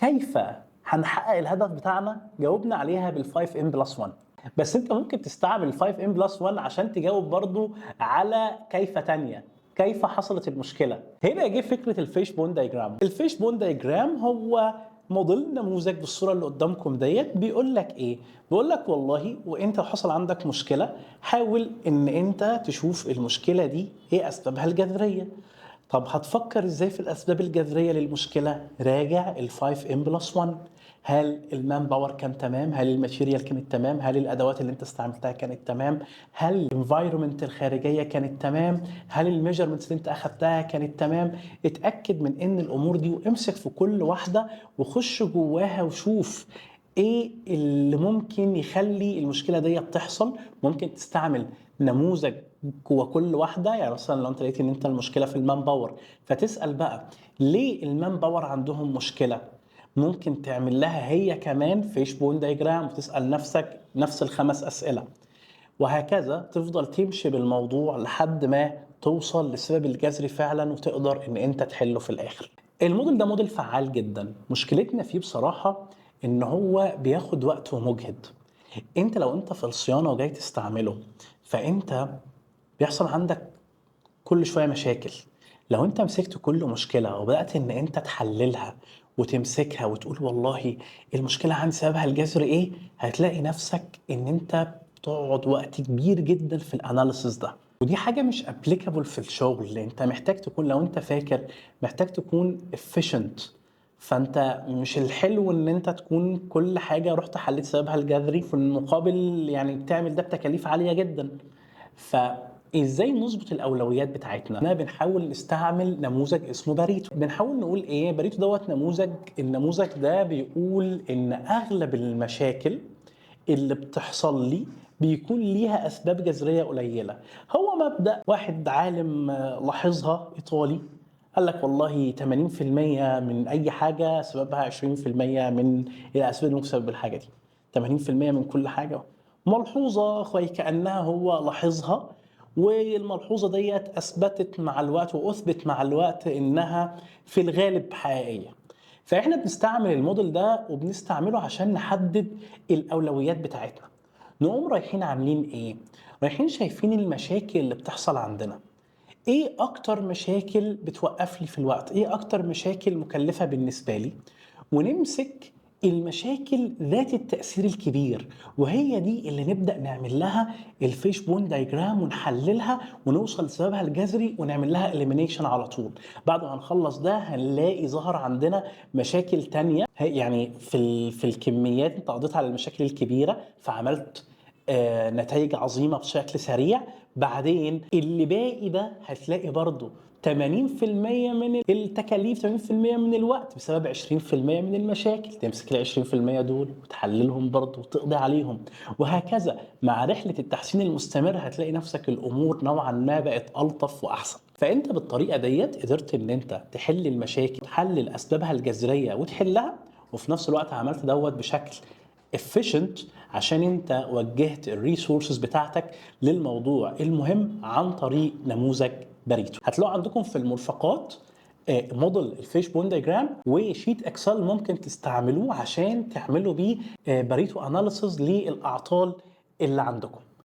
كيف هنحقق الهدف بتاعنا؟ جاوبنا عليها بال5M+1. بس انت ممكن تستعمل ال5M+1 عشان تجاوب برضو على كيف تانية، كيف حصلت المشكلة. هنا جه فكرة الفيش بون دايجرام. الفيش بون دايجرام هو موديل نموذج بالصورة اللي قدامكم ديت. بيقول لك ايه؟ بيقول لك والله وانت حصل عندك مشكلة، حاول ان انت تشوف المشكلة دي ايه اسبابها الجذرية. طب هتفكر ازاي في الاسباب الجذريه للمشكله؟ راجع ال5M+1. هل المان باور كان تمام؟ هل الماتيريال كانت تمام؟ هل الادوات اللي انت استعملتها كانت تمام؟ هل الانفايرمنت الخارجيه كانت تمام؟ هل الميجرمنتس اللي انت اخدتها كانت تمام؟ اتاكد من ان الامور دي وامسك في كل واحده وخش جواها وشوف ايه اللي ممكن يخلي المشكله دي تحصل. ممكن تستعمل نموذج جوه كل واحده. يعني مثلا لو انت لقيت ان انت المشكله في المان باور، فتسال بقى ليه المان باور عندهم مشكله. ممكن تعمل لها هي كمان فيش بون دايجرام وتسال نفسك نفس الخمس اسئله، وهكذا تفضل تمشي بالموضوع لحد ما توصل للسبب الجذري فعلا وتقدر ان انت تحله في الاخر. الموديل ده موديل فعال جدا. مشكلتنا فيه بصراحه ان هو بياخد وقت ومجهد. انت لو انت في الصيانه وجاي تستعمله، فانت بيحصل عندك كل شويه مشاكل. لو انت مسكت كل مشكله وبدات ان انت تحللها وتمسكها وتقول والله المشكله عندي سببها الجذري ايه، هتلاقي نفسك ان انت بتقعد وقت كبير جدا في الاناليسيس ده. ودي حاجه مش ابليكابل في الشغل. انت محتاج تكون، لو انت فاكر، محتاج تكون efficient. فانت مش الحلو ان انت تكون كل حاجه رحت حليت سببها الجذري في المقابل يعني بتعمل ده بتكاليف عاليه جدا. فازاي نظبط الاولويات بتاعتنا؟ احنا بنحاول نستعمل نموذج اسمه باريتو. بنحاول نقول ايه؟ باريتو دوت نموذج. النموذج ده بيقول ان اغلب المشاكل اللي بتحصل لي بيكون ليها اسباب جذريه قليله. هو مبدا واحد عالم لاحظها ايطالي، قال لك والله 80% من اي حاجه سببها 20% من الاسباب اللي ممكن تسبب الحاجه دي. 80% من كل حاجه. ملحوظه كانها هو لاحظها، والملحوظه ديت اثبتت مع الوقت واثبت مع الوقت انها في الغالب حقيقيه. فاحنا بنستعمل الموديل ده وبنستعمله عشان نحدد الاولويات بتاعتنا. نقوم رايحين عاملين ايه؟ رايحين شايفين المشاكل اللي بتحصل عندنا. ايه اكتر مشاكل بتوقف لي في الوقت؟ ايه اكتر مشاكل مكلفة بالنسبة لي؟ ونمسك المشاكل ذات التأثير الكبير، وهي دي اللي نبدأ نعمل لها الفيش بون دايجرام ونحللها ونوصل لسببها الجذري ونعمل لها elimination على طول. بعد ما نخلص ده هنلاقي ظهر عندنا مشاكل تانية. يعني في الكميات انت قضيت على المشاكل الكبيرة فعملت نتائج عظيمة بشكل سريع. بعدين اللي باقي ده هتلاقي برضو 80% من التكاليف، 80% من الوقت بسبب 20% من المشاكل. تمسك ال 20% دول وتحللهم برضو وتقضي عليهم، وهكذا مع رحلة التحسين المستمر هتلاقي نفسك الأمور نوعا ما بقت ألطف وأحسن. فأنت بالطريقة ديت قدرت إن أنت تحل المشاكل، تحلل أسبابها الجذرية وتحلها، وفي نفس الوقت عملت دوت بشكل efficient عشان انت وجهت الريسورسز بتاعتك للموضوع المهم عن طريق نموذج باريتو. هتلاقوا عندكم في المرفقات موديل الفيش بون دايجرام وشيت اكسل ممكن تستعملوه عشان تعملوا بيه باريتو اناليسز للاعطال اللي عندكم.